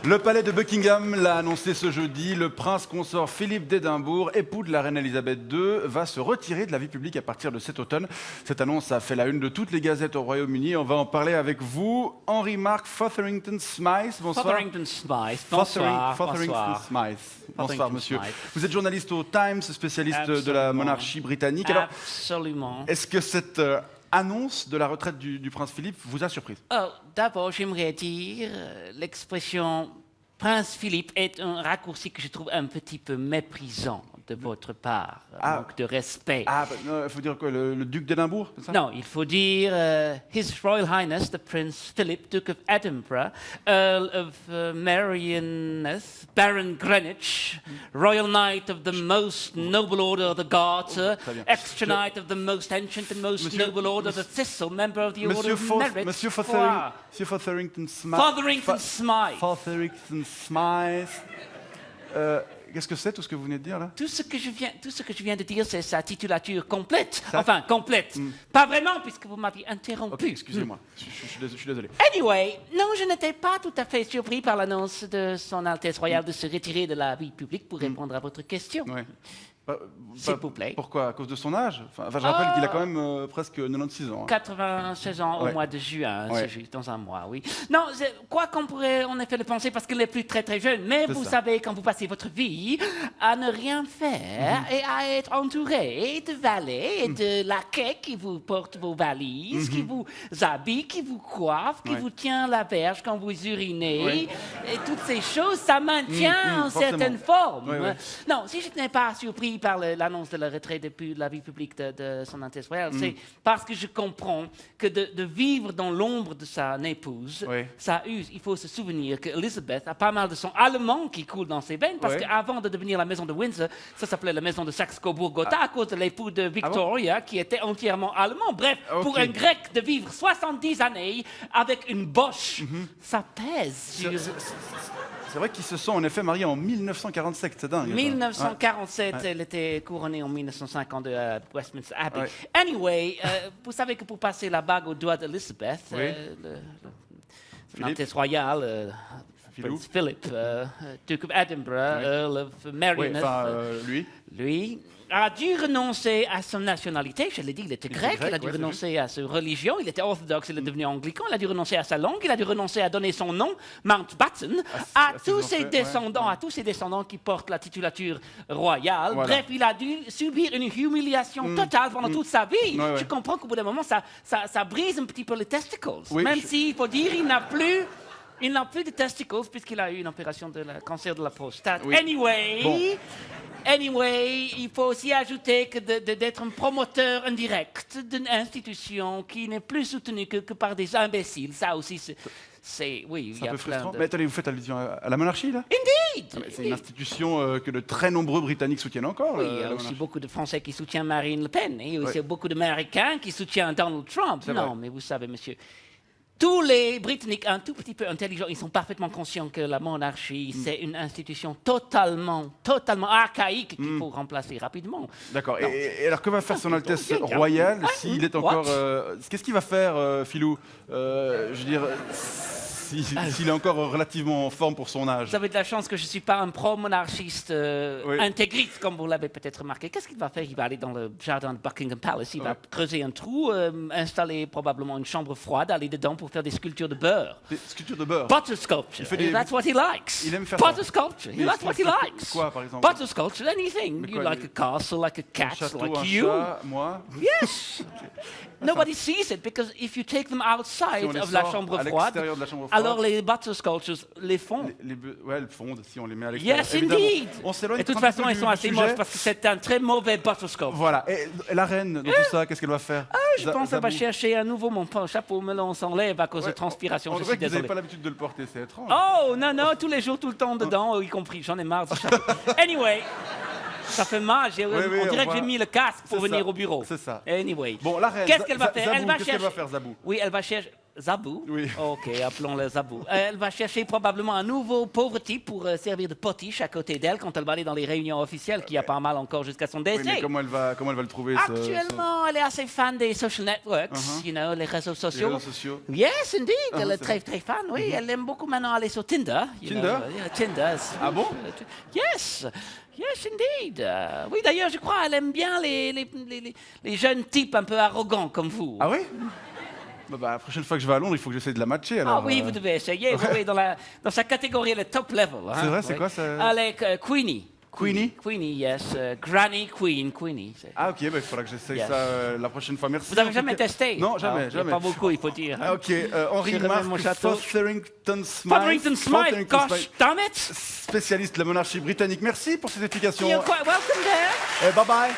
Le palais de Buckingham l'a annoncé ce jeudi. Le prince consort Philippe d'Édimbourg, époux de la reine Elisabeth II, va se retirer de la vie publique à partir de cet automne. Cette annonce a fait la une de toutes les gazettes au Royaume-Uni. On va en parler avec vous. Henry-Mark Fotherington-Smythe, bonsoir. Fotherington-Smythe, bonsoir. Fotherington-Smythe. Bonsoir, monsieur. Vous êtes journaliste au Times, spécialiste de la monarchie britannique. Alors, absolument. est-ce que cette annonce de la retraite du prince Philippe vous a surprise? D'abord, j'aimerais dire l'expression Prince Philippe est un raccourci que je trouve un petit peu méprisant de votre part, manque de respect. Il faut dire quoi, le duc d'Édimbourg, c'est ça? Non, il faut dire His Royal Highness, the Prince Philip, Duke of Edinburgh, Earl of Mariannus, Baron Greenwich, Royal Knight of the Most Noble Order of the Garter, Extra Knight of the Most Ancient and Most Noble Order of the Thistle, Member of the Order of Merit. Monsieur Fotherington-Smythe. Fotherington-Smythe. Fotherington-Smythe. Qu'est-ce que c'est, tout ce que vous venez de dire, là? Tout ce que je viens de dire, c'est sa titulature complète. Enfin, complète. Pas vraiment, puisque vous m'aviez interrompu. Ok, excusez-moi, je suis désolé. Anyway, non, je n'étais pas tout à fait surpris par l'annonce de Son Altesse Royale de se retirer de la vie publique pour répondre à votre question. Ouais. S'il vous plaît. Pourquoi? À cause de son âge? Enfin, je rappelle qu'il a quand même presque 96 ans. 96 ans au mois de juin, c'est juste dans un mois, oui. Non, quoi qu'on pourrait en effet le penser, parce qu'il n'est plus très très jeune, mais vous savez, quand vous passez votre vie à ne rien faire et à être entouré de valets et de laquais qui vous portent vos valises, qui vous habillent, qui vous coiffent, qui vous tient la verge quand vous urinez, et toutes ces choses, ça maintient une certaine forme. Non, si je n'étais pas surpris par l'annonce de la retraite de la vie publique de Son Altesse Royale, c'est parce que je comprends que de vivre dans l'ombre de sa épouse, ça use. Il faut se souvenir qu'Elizabeth a pas mal de sang allemand qui coule dans ses veines, parce qu'avant de devenir la maison de Windsor, ça s'appelait la maison de Saxe-Cobourg-Gotha à cause de l'époux de Victoria, qui était entièrement allemand. Bref, pour un Grec de vivre 70 années avec une boche, ça pèse. C'est vrai qu'ils se sont en effet mariés en 1947, c'est dingue. 1947, elle était couronnée en 1952 à Westminster Abbey. Anyway, vous savez que pour passer la bague au doigt d'Elizabeth, Son Altesse Royale, Prince Philip, Duke of Edinburgh, Earl of Mariannus, lui a dû renoncer à son nationalité. Je l'ai dit, il était grec, il a dû renoncer à sa religion, il était orthodoxe, il est devenu anglican, il a dû renoncer à sa langue, il a dû renoncer à donner son nom, Mountbatten, à tous ses descendants qui portent la titulature royale. Bref, il a dû subir une humiliation totale pendant toute sa vie. Je comprends qu'au bout d'un moment, ça brise un petit peu les testicles. Même s'il faut dire, il n'a plus de testicles puisqu'il a eu une opération de cancer de la prostate. Anyway, il faut aussi ajouter que d'être un promoteur indirect d'une institution qui n'est plus soutenue que par des imbéciles, ça aussi, c'est oui, il y a plein de... Mais attendez, vous faites allusion à la monarchie, là? Indeed! C'est une institution que de très nombreux Britanniques soutiennent encore. Oui, il y a aussi beaucoup de Français qui soutiennent Marine Le Pen, et aussi beaucoup d'Américains qui soutiennent Donald Trump. Non, mais vous savez, monsieur... Tous les Britanniques un tout petit peu intelligents, ils sont parfaitement conscients que la monarchie, c'est une institution totalement archaïque qu'il faut remplacer rapidement. D'accord. Et alors, que va faire Son Altesse Royale s'il est encore... Qu'est-ce qu'il va faire, Philou? Je veux dire... S'il est encore relativement en forme pour son âge. Vous avez de la chance que je ne suis pas un pro-monarchiste intégriste, comme vous l'avez peut-être remarqué. Qu'est-ce qu'il va faire? Il va aller dans le jardin de Buckingham Palace, il va creuser un trou, installer probablement une chambre froide, aller dedans pour faire des sculptures de beurre. Des sculptures de beurre? Butter sculpture. That's what he likes. Il aime faire Butter sculpture. That's what he likes. Quoi, par exemple? Butter sculpture, anything. You like a castle, like a cat, like you. Chat, moi? Yes. Nobody sees it because if you take them outside of la chambre froide, alors les butter sculptures les font. Elles fondent si on les met à l'extérieur. Yes, indeed. On s'éloigne. Et de toute façon, elles sont assez moches parce que c'est un très mauvais butter sculpture. Voilà. Et la reine, dans tout ça, qu'est-ce qu'elle va faire? Je pense qu'elle va chercher à nouveau mon chapeau melon s'enlève à cause de transpiration. Je suis désolé. Vous n'avez pas l'habitude de le porter, c'est étrange. Oh, non, tous les jours, tout le temps dedans, y compris. J'en ai marre du chapeau. Anyway. Ça fait mal, on dirait que j'ai mis le casque pour venir au bureau. C'est ça. Anyway. Bon, la reine, qu'est-ce qu'elle va faire? Qu'est-ce qu'elle va faire, Zabou? Oui, elle va chercher. Zabou? Oui. OK, appelons-le Zabou. Elle va chercher probablement un nouveau pauvre type pour servir de potiche à côté d'elle quand elle va aller dans les réunions officielles, qui a pas mal encore jusqu'à son décès. Oui, mais comment elle va le trouver Actuellement, elle est assez fan des social networks, les réseaux sociaux. Les réseaux sociaux. Yes, indeed. Elle est très fan, oui. Elle aime beaucoup maintenant aller sur Tinder. Tinder. Ah bon? Yes, indeed. Oui, d'ailleurs, je crois qu'elle aime bien les jeunes types un peu arrogants comme vous. Ah oui? La prochaine fois que je vais à Londres, il faut que j'essaie de la matcher. Alors, Ah oui, vous devez essayer. Oui, dans sa catégorie, le top level. C'est vrai, c'est quoi ça? Elle est Queenie. Queenie? Queenie, yes. Granny Queen, Queenie. Ah ok, il faudra que j'essaye ça la prochaine fois. Merci. Vous n'avez jamais testé? Non, jamais. Pas beaucoup, il faut dire. Ok, Henri Marc Fotherington Smythe. Fotherington Smythe, gosh damn it! Spécialiste de la monarchie britannique. Merci pour ces explications. You're quite welcome there. Bye bye.